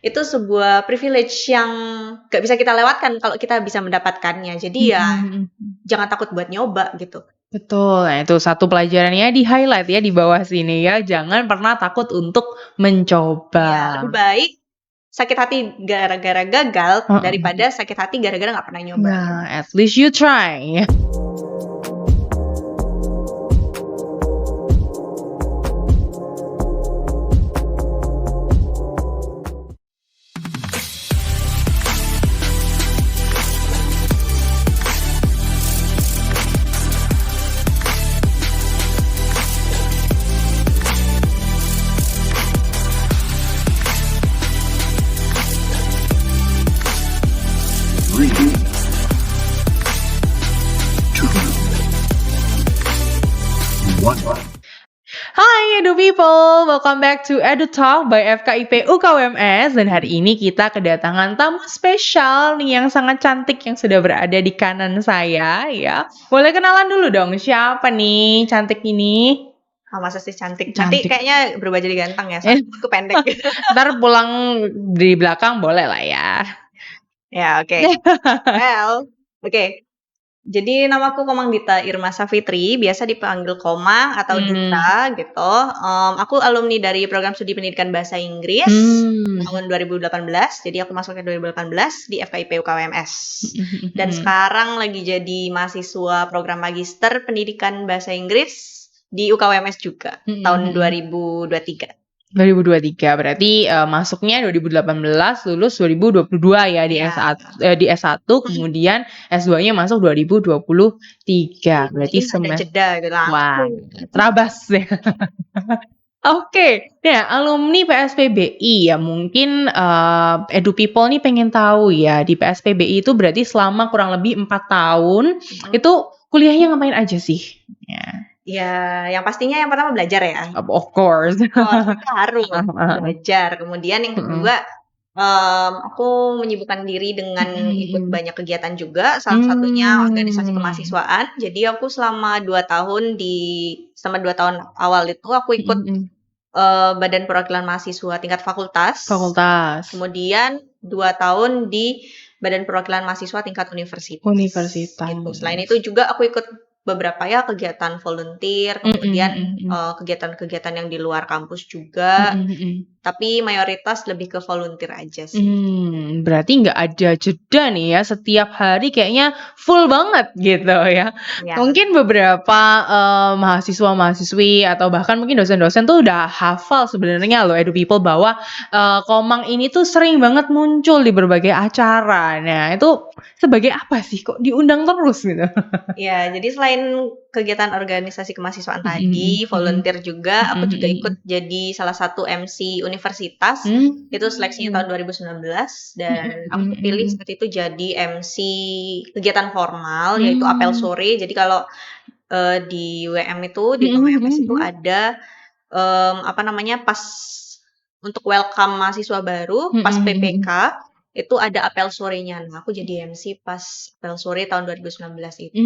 itu sebuah privilege yang gak bisa kita lewatkan kalau kita bisa mendapatkannya. Jadi ya jangan takut buat nyoba gitu. Betul, nah itu satu pelajarannya di-highlight ya di bawah sini ya, jangan pernah takut untuk Ya, mencoba. lebih baik sakit hati gara-gara gagal Heeh. daripada sakit hati gara-gara nggak pernah nyoba. Nah, at least you try. Three, two, one. Hai Edu People, welcome back to Edu Talk by FKIP UKWMS. Dan hari ini kita kedatangan tamu spesial nih yang sangat cantik yang sudah berada di kanan saya ya. Boleh kenalan dulu dong, siapa nih cantik ini? Masa sih cantik? Nanti Cantik. kayaknya berubah jadi ganteng ya, soalnya aku pendek. Ntar pulang di belakang boleh lah ya. Ya, oke. Well, oke. Jadi namaku Komang Dita Irma Safitri, biasa dipanggil Komang atau Dita gitu. Aku alumni dari program studi pendidikan bahasa Inggris tahun 2018. Jadi aku masuknya 2018 di FKIP UKWMS. Dan sekarang lagi jadi mahasiswa program magister pendidikan bahasa Inggris di UKWMS juga tahun 2023. 2023 berarti masuknya 2018, lulus 2022 ya di Ya. S1 kemudian S2-nya masuk 2023. Berarti Jadi ada jeda gitu wah, langsung. terabas ya. Oke, nah alumni PSPBI ya mungkin Edu People nih pengen tahu ya di PSPBI itu berarti selama kurang lebih 4 tahun itu kuliahnya ngapain aja sih? Ya, Ya, yang pastinya yang pertama belajar ya. of course. Kita harus belajar. Kemudian yang kedua, aku menyibukkan diri dengan ikut banyak kegiatan juga. Salah satunya organisasi kemahasiswaan. Jadi aku selama 2 tahun awal itu aku ikut Badan Perwakilan Mahasiswa tingkat fakultas. Kemudian 2 tahun di Badan Perwakilan Mahasiswa tingkat universitas. Gitu. Selain itu juga aku ikut beberapa ya kegiatan volunteer, kemudian kegiatan-kegiatan yang di luar kampus juga. Tapi mayoritas lebih ke volunteer aja sih. Berarti nggak ada jeda nih ya, setiap hari kayaknya full banget gitu ya. Ya. Mungkin beberapa mahasiswa-mahasiswi atau bahkan mungkin dosen-dosen tuh udah hafal sebenarnya loh Edu People bahwa Komang ini tuh sering banget muncul di berbagai acara. Nah itu sebagai apa sih kok diundang terus gitu? Ya, jadi selain kegiatan organisasi kemahasiswaan tadi, volunteer juga, aku juga ikut jadi salah satu MC universitas. Itu seleksinya tahun 2019 dan aku terpilih saat itu jadi MC kegiatan formal yaitu apel sore. Jadi kalau di WM itu di UKWMS itu ada pas untuk welcome mahasiswa baru, pas PPK itu ada apel sorenya. Nah, aku jadi MC pas apel sore tahun 2019 itu.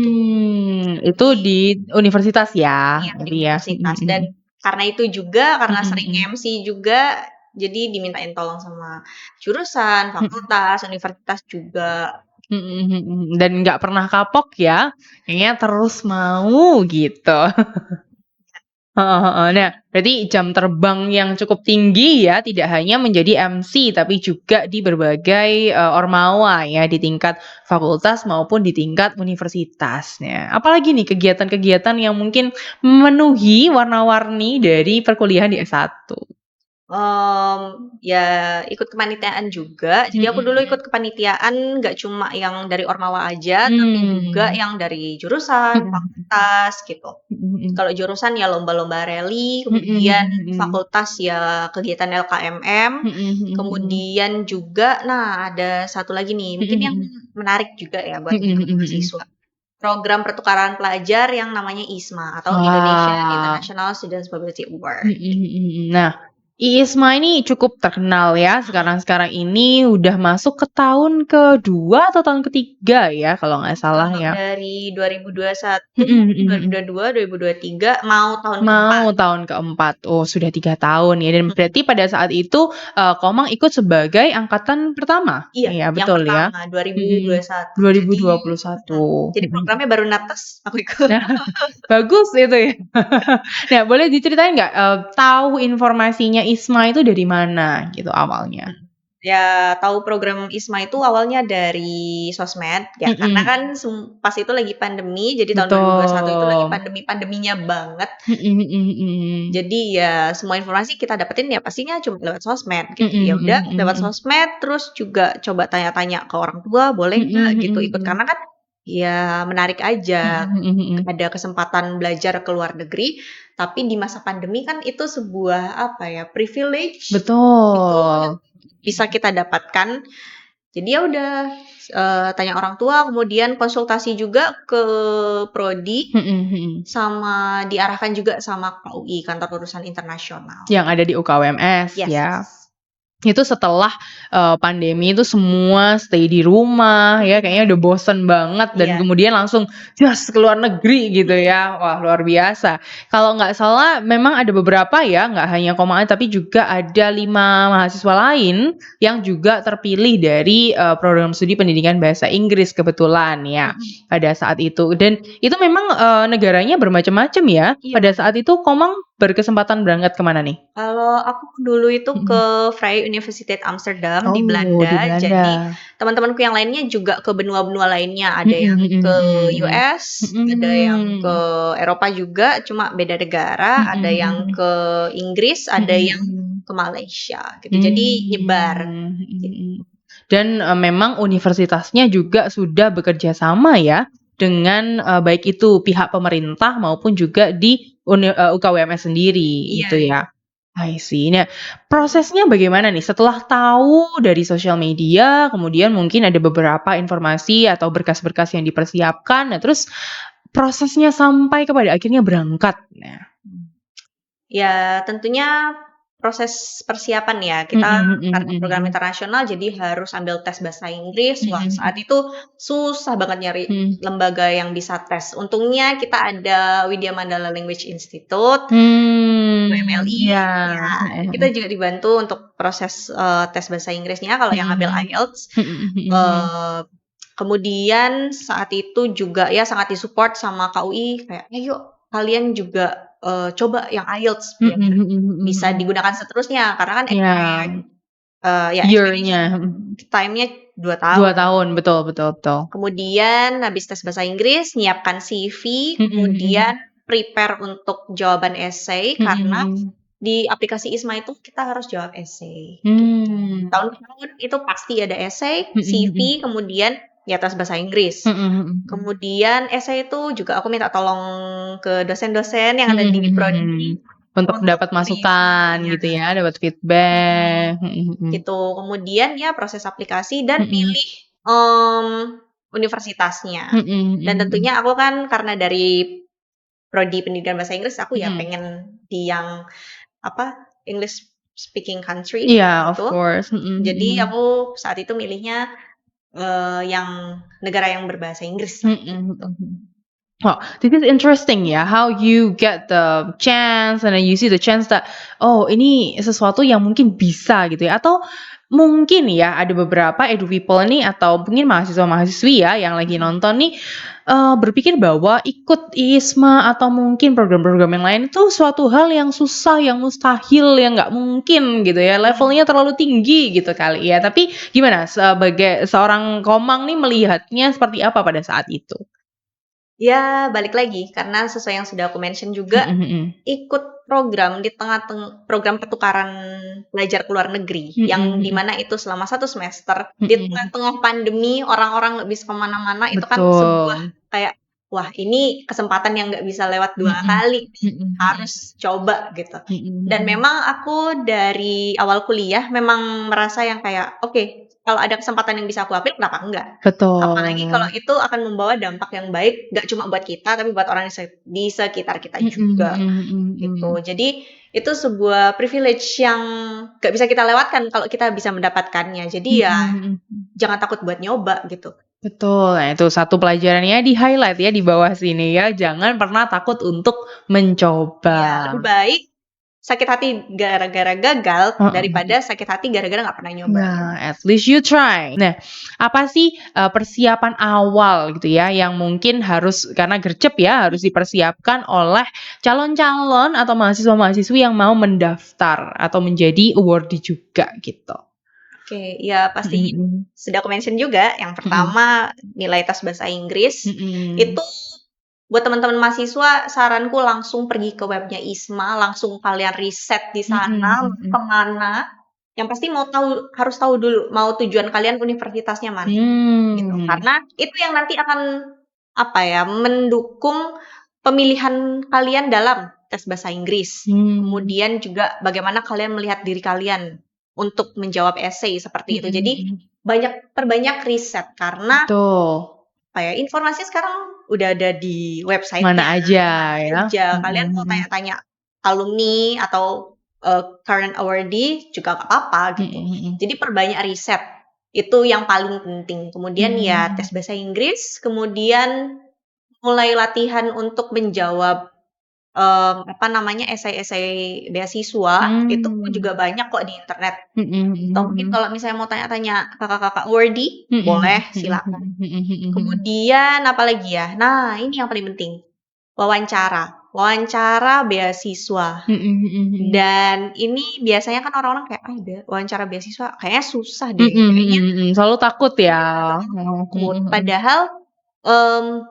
Itu di universitas ya? Iya, di universitas. Dan karena itu juga, karena sering MC juga, jadi dimintain tolong sama jurusan, fakultas, universitas juga. Dan nggak pernah kapok ya? Kayaknya terus mau gitu. Nah, berarti jam terbang yang cukup tinggi ya, tidak hanya menjadi MC, tapi juga di berbagai ormawa ya, di tingkat fakultas maupun di tingkat universitasnya. Apalagi nih kegiatan-kegiatan yang mungkin memenuhi warna-warni dari perkuliahan di S1? Ya ikut kepanitiaan juga. Jadi aku dulu ikut kepanitiaan nggak cuma yang dari ormawa aja, tapi juga yang dari jurusan, fakultas gitu. Kalau jurusan ya lomba-lomba rally, kemudian fakultas ya kegiatan LKMM, kemudian juga, nah ada satu lagi nih, mungkin yang menarik juga ya buat mahasiswa. Program pertukaran pelajar yang namanya ISMA atau Indonesian International Students Mobility Award. Nah, ISMA ini cukup terkenal ya sekarang-sekarang ini udah masuk ke tahun kedua atau tahun ketiga ya kalau nggak salah Kalau ya. dari 2021, Mhm mhm mhm. 2022, 2023 mau tahun Mau keempat. tahun keempat. Oh, sudah 3 tahun ya dan berarti pada saat itu, Komang ikut sebagai angkatan pertama? Iya, Iya yang betul ya? pertama 2021. Mhm. Jadi 2021. jadi Mhm mhm. programnya baru natas aku ikut. Nah, bagus itu ya. Nah, boleh diceritain nggak, tahu informasinya ISMA itu dari mana gitu awalnya? Ya tahu program ISMA itu awalnya dari sosmed ya, karena Mhm. kan pas itu lagi pandemi, jadi tahun 2021 itu lagi Betul. pandemi-pandeminya banget. Mhm mhm mhm. Jadi ya semua informasi kita dapetin ya pastinya cuma lewat sosmed gitu. Mhm Ya mhm udah mhm lewat mhm. sosmed, terus juga coba tanya-tanya ke orang tua boleh Mhm nggak mhm gitu ikut, mhm. karena kan ya menarik aja, Mhm mhm mhm. ada kesempatan belajar ke luar negeri, tapi di masa pandemi kan itu sebuah apa ya, privilege itu Betul. bisa kita dapatkan. Jadi ya udah, tanya orang tua, kemudian konsultasi juga ke prodi, Mhm mhm. sama diarahkan juga sama KUI, Kantor Urusan Internasional. Yang ada di UKWMS Yes. ya. Itu setelah, pandemi itu semua stay di rumah ya, kayaknya udah bosen banget dan Iya. kemudian langsung jas ke luar negeri gitu ya. Wah luar biasa. Kalau nggak salah memang ada beberapa ya, nggak hanya Komang tapi juga ada 5 mahasiswa lain yang juga terpilih dari, program studi pendidikan bahasa Inggris kebetulan ya, pada saat itu. Dan itu memang, negaranya bermacam-macam ya? Iya. Pada saat itu Komang berkesempatan berangkat ke mana nih? Kalau aku dulu itu ke Mhm. Vrije Universiteit Amsterdam di Oh, di Belanda. Jadi Belanda. teman-temanku yang lainnya juga ke benua-benua lainnya. Ada Mhm yang mhm ke mhm. US, ada yang ke Mhm. Eropa juga, cuma beda negara. Mhm Ada yang mhm. ke Inggris, ada Mhm yang mhm. ke Malaysia gitu. Jadi nyebar. Mhm mhm. Dan, memang universitasnya juga sudah bekerja sama ya dengan, baik itu pihak pemerintah maupun juga di UKWMS sendiri Iya, gitu ya? I see. Nah, prosesnya bagaimana nih setelah tahu dari sosial media, kemudian mungkin ada beberapa informasi atau berkas-berkas yang dipersiapkan, nah terus prosesnya sampai kepada akhirnya berangkat? Nah. Ya, tentunya proses persiapan ya. Kita Mhm mhm karena mhm program mhm. internasional jadi harus ambil tes bahasa Inggris. Wah, Mhm saat mhm. itu susah banget nyari Mhm. lembaga yang bisa tes. Untungnya kita ada Widya Mandala Language Institute, WMLI, Iya. ya Heeh kita heeh. juga dibantu untuk proses, tes bahasa Inggrisnya kalau yang Mhm ngambil mhm. IELTS. Mhm mhm mhm. Eee, kemudian saat itu juga ya sangat disupport sama KUI kayak, "Ayo kalian juga, coba yang IELTS Mhm biar mhm mhm bisa mhm. digunakan seterusnya." Karena kan Iya. ya Year-nya, expiration mhm. time-nya 2 2 tahun. tahun, betul betul betul. Kemudian habis tes bahasa Inggris, nyiapkan CV, Mhm kemudian mhm. prepare untuk jawaban esai, Mhm karena mhm. di aplikasi ISMA itu kita harus jawab esai. Mmm. Tahun ke tahun itu pasti ada esai, Mhm mhm. CV, kemudian ya tes bahasa Inggris. Mhm mhm mhm. Kemudian esai itu juga aku minta tolong ke dosen-dosen yang ada Mhm di mhm prodi mhm. Untuk untuk dapat review masukan ya. gitu ya, dapat feedback. Mhm mhm. Gitu. Kemudian ya proses aplikasi dan Mhm. pilih, universitasnya. Mhm Dan mhm mhm. tentunya aku kan karena dari prodi pendidikan bahasa Inggris, aku ya Mhm. pengen di yang apa, English speaking country Iya, of gitu. course. Mhm Jadi mhm. aku saat itu milihnya, yang negara yang berbahasa Inggris lah Mhm gitu. mhm. Wow, this is interesting ya, how you get the chance and then you see the chance that, oh ini sesuatu yang mungkin bisa gitu ya, atau mungkin ya ada beberapa edu people nih atau mungkin mahasiswa-mahasiswi ya yang lagi nonton nih, berpikir bahwa ikut ISMA atau mungkin program-program yang lain itu suatu hal yang susah, yang mustahil, yang nggak mungkin gitu ya, levelnya terlalu tinggi gitu kali ya. Tapi gimana sebagai seorang Komang nih melihatnya seperti apa pada saat itu? Ya balik lagi, karena sesuai yang sudah aku mention juga, Mhm mhm. ikut program di program pertukaran pelajar ke luar negeri, Mhm yang di mhm. mana itu selama 1 semester, di Mhm. tengah-tengah pandemi, orang-orang nggak bisa ke mana-mana, itu kan sebuah Betul. kayak, wah ini kesempatan yang nggak bisa lewat 2 Mhm. kali nih, Mhm mhm. harus coba gitu. Mhm Dan mhm. memang aku dari awal kuliah memang merasa yang kayak, oke, kalau ada kesempatan yang bisa aku ambil, kenapa enggak? Apalagi kalau Betul. itu akan membawa dampak yang baik, nggak cuma buat kita, tapi buat orang di sekitar kita Mhm juga, mhm mhm gitu. mhm. Jadi itu sebuah privilege yang gak bisa kita lewatkan kalau kita bisa mendapatkannya. Jadi ya jangan takut buat nyoba gitu. Betul, nah itu satu pelajarannya di-highlight ya di bawah sini ya, jangan pernah takut untuk mencoba. Ya, lebih baik sakit hati gara-gara gagal daripada sakit hati gara-gara nggak pernah nyoba. Nah, at least you try. Nah, apa sih persiapan awal gitu ya yang mungkin harus karena gercep ya harus dipersiapkan oleh calon-calon atau mahasiswa-mahasiswi yang mau mendaftar atau menjadi awardee juga gitu. Oke, ya pasti sudah aku mention juga. Yang pertama nilai tes bahasa Inggris itu buat teman-teman mahasiswa, saranku langsung pergi ke webnya ISMA, langsung kalian riset di sana kemana. Yang pasti harus tahu dulu mau tujuan kalian universitasnya mana, gitu. Karena itu yang nanti akan mendukung pemilihan kalian dalam tes bahasa Inggris. Kemudian juga bagaimana kalian melihat diri kalian untuk menjawab essay seperti itu. Jadi perbanyak riset karena informasi sekarang udah ada di website mana aja ya. Kalian mau tanya-tanya alumni atau current awardee juga gak apa-apa gitu. Jadi perbanyak riset. Itu yang paling penting. Kemudian ya tes bahasa Inggris, kemudian mulai latihan untuk menjawab esai-esai beasiswa. Itu juga banyak kok di internet. Atau mungkin kalau misalnya mau tanya-tanya kakak-kakak awardee, boleh silakan. Kemudian apalagi ya? Nah, ini yang paling penting. Wawancara beasiswa. Dan ini biasanya kan orang-orang kayak ada wawancara beasiswa kayaknya susah deh. Kayaknya selalu takut ya. Padahal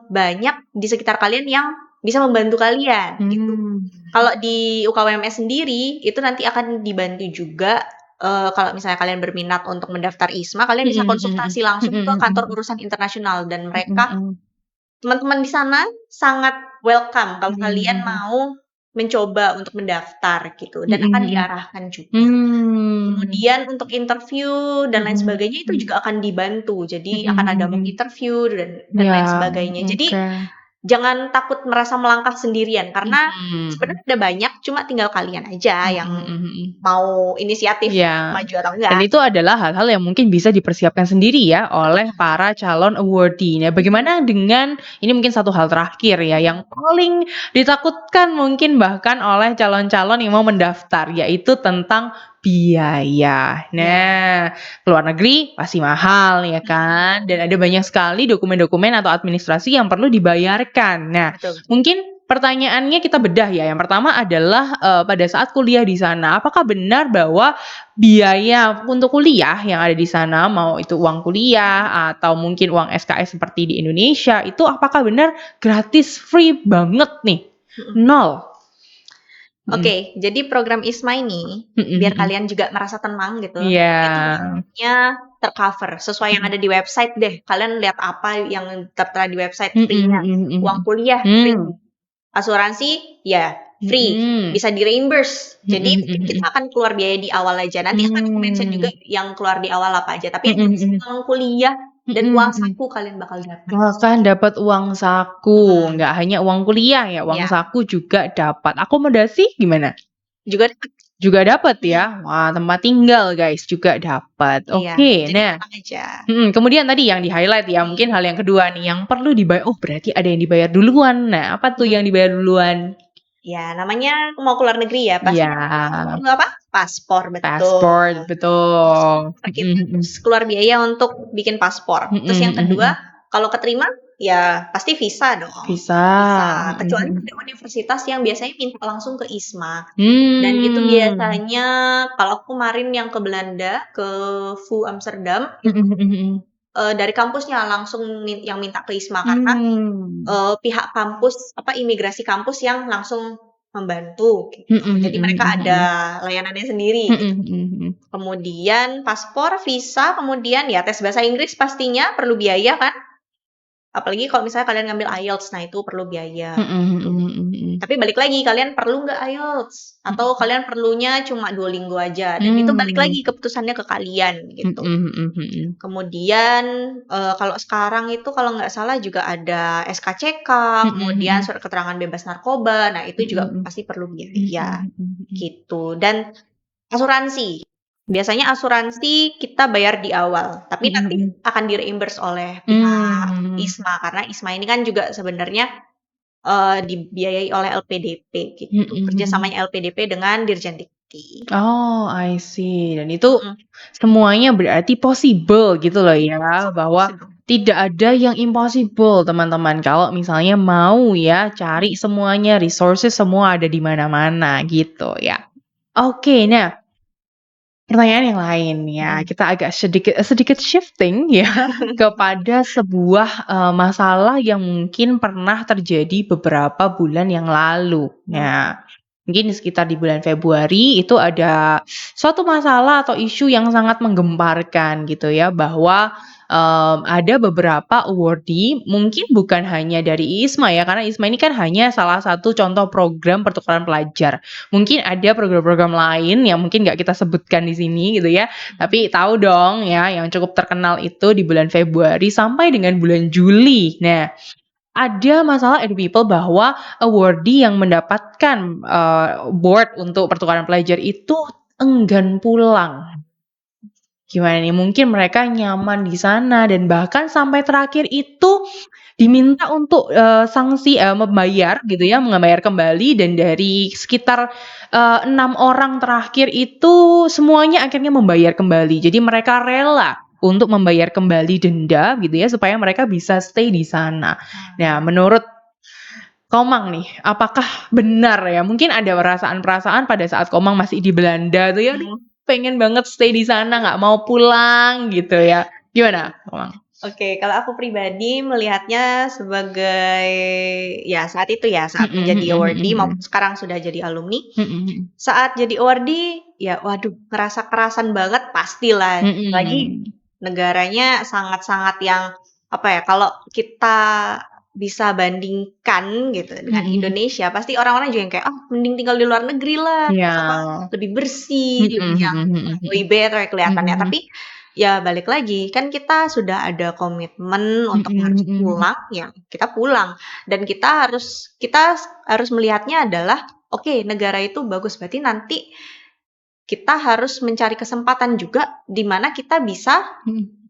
banyak di sekitar kalian yang bisa membantu kalian gitu. Kalau di UKWMS sendiri itu nanti akan dibantu juga. Kalau misalnya kalian berminat untuk mendaftar ISMA, kalian bisa konsultasi langsung ke kantor urusan internasional dan mereka teman-teman di sana sangat welcome kalau kalian mau mencoba untuk mendaftar gitu dan akan diarahkan juga. Kemudian untuk interview dan lain sebagainya itu juga akan dibantu. Jadi akan ada mock interview dan lain sebagainya. Jadi jangan takut merasa melangkah sendirian karena sebenarnya ada banyak, cuma tinggal kalian aja yang mau inisiatif maju atau enggak. Dan itu adalah hal-hal yang mungkin bisa dipersiapkan sendiri ya oleh para calon awardee. Nah, bagaimana dengan ini mungkin satu hal terakhir ya yang paling ditakutkan mungkin bahkan oleh calon-calon yang mau mendaftar yaitu tentang biaya. Nah, ke luar negeri pasti mahal ya kan? Dan ada banyak sekali dokumen-dokumen atau administrasi yang perlu dibayarkan. Nah, mungkin pertanyaannya kita bedah ya. Yang pertama adalah pada saat kuliah di sana, apakah benar bahwa biaya untuk kuliah yang ada di sana, mau itu uang kuliah atau mungkin uang SKS seperti di Indonesia, itu apakah benar gratis, free banget nih? Nol. Oke, jadi program ISMA ini biar kalian juga merasa tenang gitu. Itu namanya tercover sesuai yang ada di website deh. Kalian lihat apa yang tertera di website free-nya. Uang kuliah free. Asuransi ya free, bisa di reimburse. Jadi mungkin kita akan keluar biaya di awal aja. Nanti akan aku mention juga yang keluar di awal apa aja. Tapi uang kuliah dan uang saku kalian bakal dapat. Bahkan dapat uang saku, nggak hanya uang kuliah ya, uang saku juga dapat. Akomodasi gimana? Juga dapat ya. Wah, tempat tinggal guys juga dapat. Oke, nah. Kemudian tadi yang di-highlight ya, mungkin hal yang kedua nih yang perlu dibayar. Oh, berarti ada yang dibayar duluan. Nah, apa tuh yang dibayar duluan? Ya, namanya mau keluar negeri ya, pasti. Perlu apa? Paspor, betul. Paspor, betul. Kita harus keluar biaya untuk bikin paspor. Terus yang kedua, kalau keterima ya pasti visa dong. Visa. Kecuali ada universitas yang biasanya minta langsung ke ISMA. Dan itu biasanya kalau aku kemarin yang ke Belanda, ke VU Amsterdam, dari kampusnya langsung yang minta ke ISMA karena pihak kampus, imigrasi kampus yang langsung membantu gitu. Jadi mereka ada layanannya sendiri gitu. Kemudian paspor, visa, kemudian ya tes bahasa Inggris pastinya perlu biaya kan. apalagi kalau misalnya kalian ngambil IELTS, nah itu perlu biaya gitu. Mhm. Tapi balik lagi, kalian perlu nggak IELTS? Atau kalian perlunya cuma Duolingo aja? Dan itu balik lagi keputusannya ke kalian gitu. Kemudian kalau sekarang itu kalau nggak salah juga ada SKCK, kemudian surat keterangan bebas narkoba. Nah itu juga pasti perlu biaya gitu. Dan asuransi. Biasanya asuransi kita bayar di awal, tapi nanti akan di-reimburse oleh pihak ISMA karena ISMA ini kan juga sebenarnya dibiayai oleh LPDP gitu. Kerjasamanya LPDP dengan Dirjen Dikti. Oh, I see. Dan itu semuanya berarti possible gitu loh ya, bahwa tidak ada yang impossible teman-teman. Kalau misalnya mau ya cari semuanya, resources semua ada di mana-mana gitu ya. Oke, nah pertanyaan yang lain ya, kita agak sedikit shifting ya kepada sebuah masalah yang mungkin pernah terjadi beberapa bulan yang lalu. Nah, mungkin sekitar di bulan Februari itu ada suatu masalah atau isu yang sangat menggemparkan gitu ya, bahwa ada beberapa awardee, mungkin bukan hanya dari ISMA ya, karena ISMA ini kan hanya salah satu contoh program pertukaran pelajar. Mungkin ada program-program lain yang mungkin nggak kita sebutkan di sini gitu ya, tapi tahu dong ya yang cukup terkenal itu di bulan Februari sampai dengan bulan Juli. Nah, ada masalah at people bahwa awardee yang mendapatkan award untuk pertukaran pelajar itu enggan pulang. Gimana nih? Mungkin mereka nyaman di sana dan bahkan sampai terakhir itu diminta untuk sanksi membayar gitu ya, membayar kembali, dan dari sekitar 6 orang terakhir itu semuanya akhirnya membayar kembali. Jadi mereka rela untuk membayar kembali denda gitu ya supaya mereka bisa stay di sana. Nah, menurut Komang nih, apakah benar ya? Mungkin ada perasaan-perasaan pada saat Komang masih di Belanda tuh ya, aduh, pengen banget stay di sana, nggak mau pulang gitu ya. Gimana, Komang? Oke, kalau aku pribadi melihatnya sebagai ya saat itu ya, saat menjadi awardee maupun sekarang sudah jadi alumni. Saat jadi awardee, ya waduh, ngerasa kerasan banget pastilah. Lagi negaranya sangat-sangat yang apa ya? Kalau kita bisa bandingkan gitu dengan Indonesia, pasti orang-orang juga yang kayak mending tinggal di luar negeri lah, lebih bersih, lebih yang way better kelihatannya. Tapi ya balik lagi, kan kita sudah ada komitmen untuk harus pulang, ya kita pulang. Dan kita harus melihatnya adalah, oke, negara itu bagus, berarti nanti kita harus mencari kesempatan juga di mana kita bisa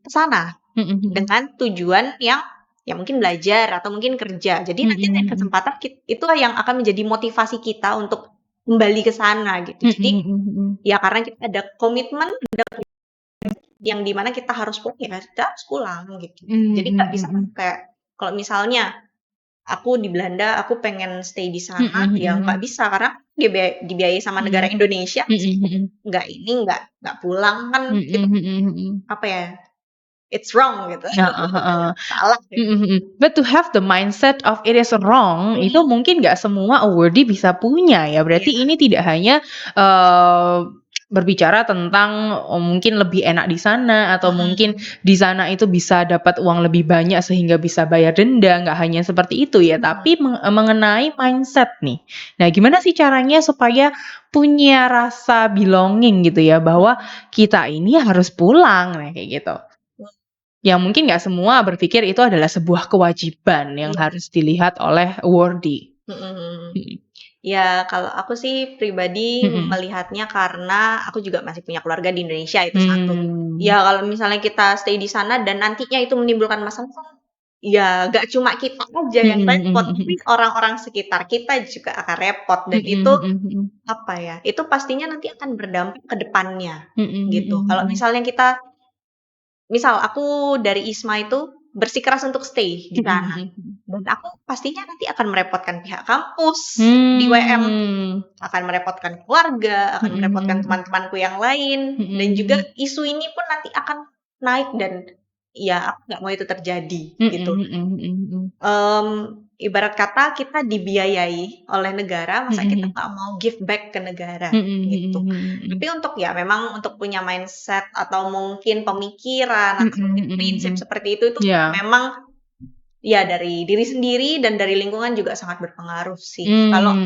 ke sana dengan tujuan yang ya mungkin belajar atau mungkin kerja. Jadi nanti ada kesempatan itu yang akan menjadi motivasi kita untuk kembali ke sana gitu. Jadi ya karena kita ada komitmen, yang dimana kita harus pulang, ya kita harus pulang gitu. Jadi nggak bisa kayak kalau misalnya aku di Belanda, aku pengen stay di sana, ya nggak bisa karena dibiayai sama negara Indonesia, nggak pulang kan gitu. Apa ya? It's wrong gitu. Salah. But to have the mindset of it is wrong, itu mungkin nggak semua awardee bisa punya ya. Berarti ini tidak hanya berbicara tentang mungkin lebih enak di sana, atau mungkin di sana itu bisa dapat uang lebih banyak sehingga bisa bayar denda, nggak hanya seperti itu ya, tapi mengenai mindset nih. Nah, gimana sih caranya supaya punya rasa belonging gitu ya, bahwa kita ini harus pulang, nah kayak gitu. Yang mungkin nggak semua berpikir itu adalah sebuah kewajiban yang harus dilihat oleh awardee. Ya, kalau aku sih pribadi melihatnya karena aku juga masih punya keluarga di Indonesia, itu satu. Ya, kalau misalnya kita stay di sana dan nantinya itu menimbulkan masalah, ya gak cuma kita aja yang repot, tapi orang-orang sekitar kita juga akan repot. Dan itu apa ya? Itu pastinya nanti akan berdampak ke depannya gitu. Kalau misalnya misal aku dari ISMA itu bersikeras untuk stay di sana, dan aku pastinya nanti akan merepotkan pihak kampus di WM, akan merepotkan keluarga, akan merepotkan teman-temanku yang lain, dan juga isu ini pun nanti akan naik, dan ya aku nggak mau itu terjadi gitu. Ibarat kata kita dibiayai oleh negara, masa kita nggak mau give back ke negara gitu. Tapi untuk ya memang untuk punya mindset atau mungkin pemikiran atau mungkin prinsip seperti itu memang ya dari diri sendiri dan dari lingkungan juga sangat berpengaruh sih kalau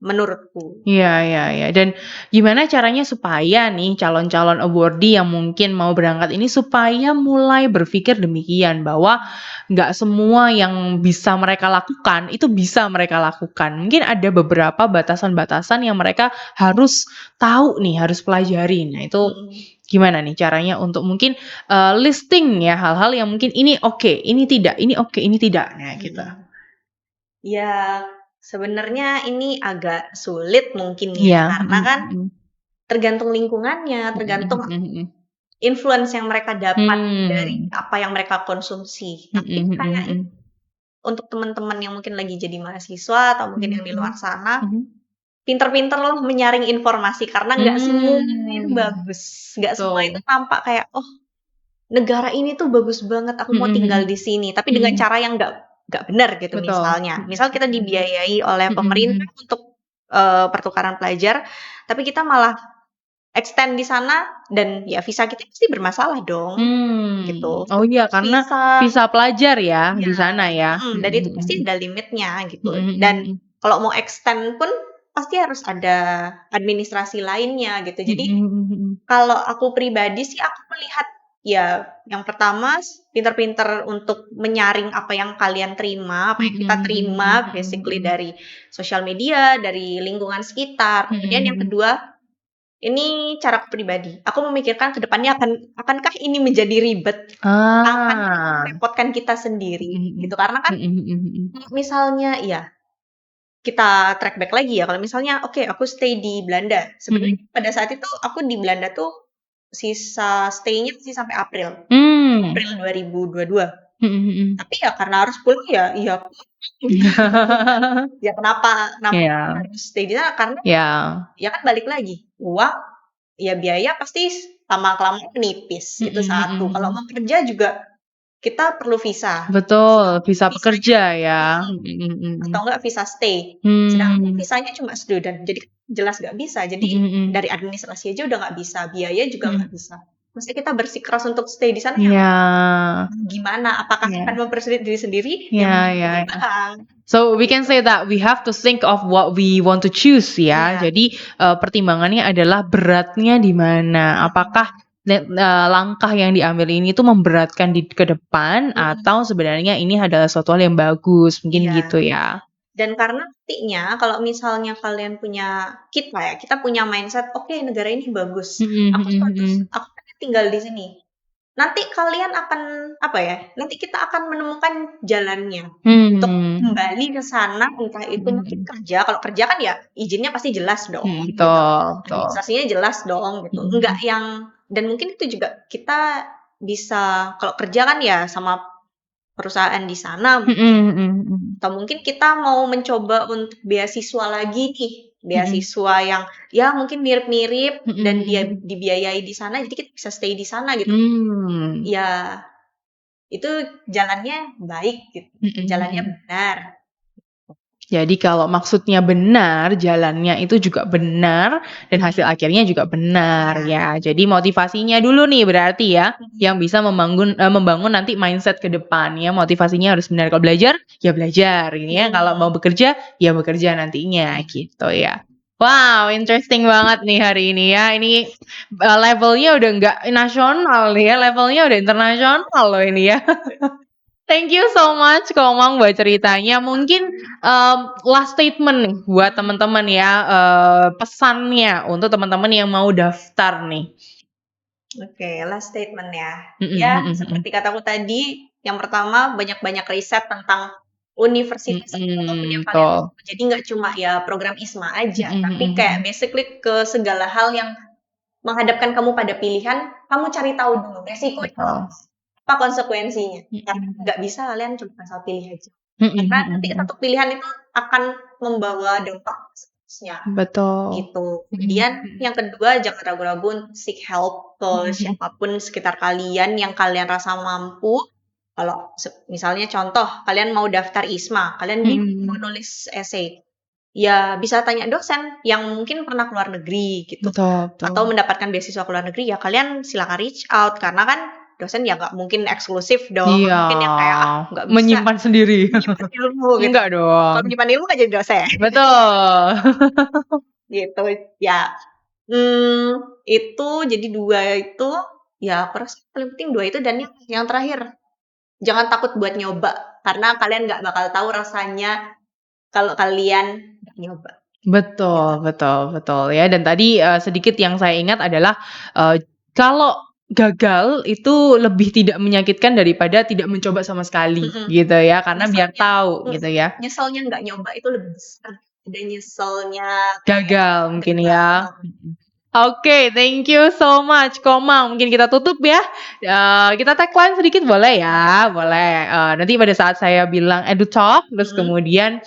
menurutku. Iya. Dan gimana caranya supaya nih calon-calon awardee yang mungkin mau berangkat ini supaya mulai berpikir demikian bahwa nggak semua yang bisa mereka lakukan itu bisa mereka lakukan. Mungkin ada beberapa batasan-batasan yang mereka harus tahu nih, harus pelajari. Nah, itu gimana nih caranya untuk mungkin listing ya hal-hal yang mungkin ini oke, ini tidak, ini oke, ini tidak. Nah, gitu. Ya, sebenarnya ini agak sulit mungkin ya, Iya. karena kan tergantung lingkungannya, tergantung influence yang mereka dapat dari apa yang mereka konsumsi. Tapi kayak untuk teman-teman yang mungkin lagi jadi mahasiswa atau mungkin yang di luar sana, pinter-pinter loh menyaring informasi karena nggak semuanya itu bagus, nggak semua itu tampak kayak oh negara ini tuh bagus banget, aku mau tinggal di sini, tapi dengan cara yang nggak benar gitu. Misalnya, misal kita dibiayai oleh pemerintah untuk pertukaran pelajar, tapi kita malah extend di sana dan ya visa kita pasti bermasalah dong, gitu. Oh iya, karena visa pelajar ya di sana ya. Dan itu pasti ada limitnya gitu. Dan kalau mau extend pun pasti harus ada administrasi lainnya gitu. Jadi kalau aku pribadi sih aku melihat ya yang pertama pinter-pinter untuk menyaring apa yang kalian terima, apa yang kita terima basically dari sosial media, dari lingkungan sekitar. Kemudian yang kedua, ini cara aku pribadi. Aku memikirkan ke depannya akankah ini menjadi ribet? Akankah merepotkan kita sendiri gitu. Karena kan misalnya ya kita track back lagi ya. Kalau misalnya oke, aku stay di Belanda. Sebenarnya pada saat itu aku di Belanda tuh sisa stay-nya sih sampai April 2022. Tapi ya karena harus pulang ya ya kenapa harus stay di sana karena ya kan balik lagi uang ya biaya pasti lama-kelamaan menipis. Itu satu. Kalau mau kerja juga kita perlu visa. Betul, visa pekerja ya. Atau enggak visa stay. Sedangkan visanya cuma student. Jadi jelas nggak bisa. Jadi dari administrasi aja udah nggak bisa. Biaya juga nggak bisa. Mesti kita bersikeras untuk stay di sana ya. Gimana? Apakah akan mempersulit diri sendiri? Ya. So we can say that we have to think of what we want to choose ya. Jadi pertimbangannya adalah beratnya di mana. Apakah langkah yang diambil ini tuh memberatkan ke depan atau sebenarnya ini adalah suatu hal yang bagus, mungkin gitu ya. Dan karena nantinya kalau misalnya kalian kita punya mindset, oke, negara ini bagus, aku pengen tinggal di sini. Nanti kalian akan nanti kita akan menemukan jalannya untuk kembali ke sana, entah itu mungkin kerja. Kalau kerja kan ya izinnya pasti jelas dong. Betul. Administrasinya jelas dong gitu. Enggak yang dan mungkin itu juga kita bisa kalau kerja kan ya sama perusahaan di sana. Atau mungkin kita mau mencoba untuk beasiswa lagi nih. Beasiswa yang ya mungkin mirip-mirip dan dia dibiayai di sana, jadi kita bisa stay di sana gitu. Ya itu jalannya baik gitu. Jalannya benar. Jadi kalau maksudnya benar, jalannya itu juga benar dan hasil akhirnya juga benar ya. Jadi motivasinya dulu nih berarti ya yang bisa membangun nanti mindset ke depan ya. Motivasinya harus benar. Kalau belajar ya belajar ini ya. Kalau mau bekerja ya bekerja nantinya gitu ya. Wow, interesting banget nih hari ini ya. Ini levelnya udah nggak nasional nih ya, levelnya udah internasional loh ini ya. Thank you so much Komang buat ceritanya. Mungkin last statement nih buat teman-teman ya, pesannya untuk teman-teman yang mau daftar nih. Oke, last statement ya. Ya, seperti kataku tadi, yang pertama banyak-banyak riset tentang universitas apapun yang kalian mau. Jadi nggak cuma ya program ISMA aja, tapi kayak basically ke segala hal yang menghadapkan kamu pada pilihan, kamu cari tahu dulu resikonya apa konsekuensinya. Karena nggak bisa kalian cuma asal pilih aja. Karena nanti satu pilihan itu akan membawa dampak seterusnya. Betul. Gitu. Kemudian yang kedua, jangan ragu-ragu seek help ke siapapun sekitar kalian yang kalian rasa mampu. Kalau misalnya contoh, kalian mau daftar ISMA, kalian mau nulis essay. Ya bisa tanya dosen yang mungkin pernah keluar negeri gitu. Betul. Atau mendapatkan beasiswa keluar negeri, ya kalian silakan reach out karena kan dosen ya nggak mungkin eksklusif dong, Iya, mungkin yang kayak nggak bisa menyimpan sendiri. menyimpan ilmu gitu. Enggak Kalau dong. menyimpan ilmu nggak jadi dosen Betul. gitu ya. Itu jadi 2 itu ya aku rasa paling penting 2 itu, dan yang terakhir jangan takut buat nyoba karena kalian nggak bakal tahu rasanya kalau kalian nggak nyoba. Betul, betul ya. Dan tadi sedikit yang saya ingat adalah kalau gagal itu lebih tidak menyakitkan daripada tidak mencoba sama sekali gitu ya, karena biar tahu gitu ya. Nyeselnya nggak nyoba itu lebih besar ada nyeselnya Gagal mungkin ya. Oke, thank you so much Komang. Mungkin kita tutup ya. Kita tagline sedikit boleh ya? Boleh. Nanti pada saat saya bilang EduTalk, terus kemudian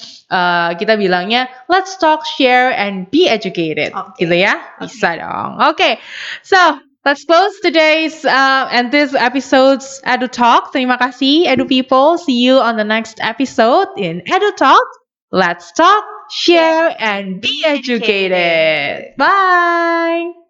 kita bilangnya let's talk, share, and be educated. Gitu ya? Bisa dong. Oke, so let's close today's and this episode's EduTalk. Terima kasih Edu people. See you on the next episode in EduTalk. Let's talk, share, and be educated. Bye.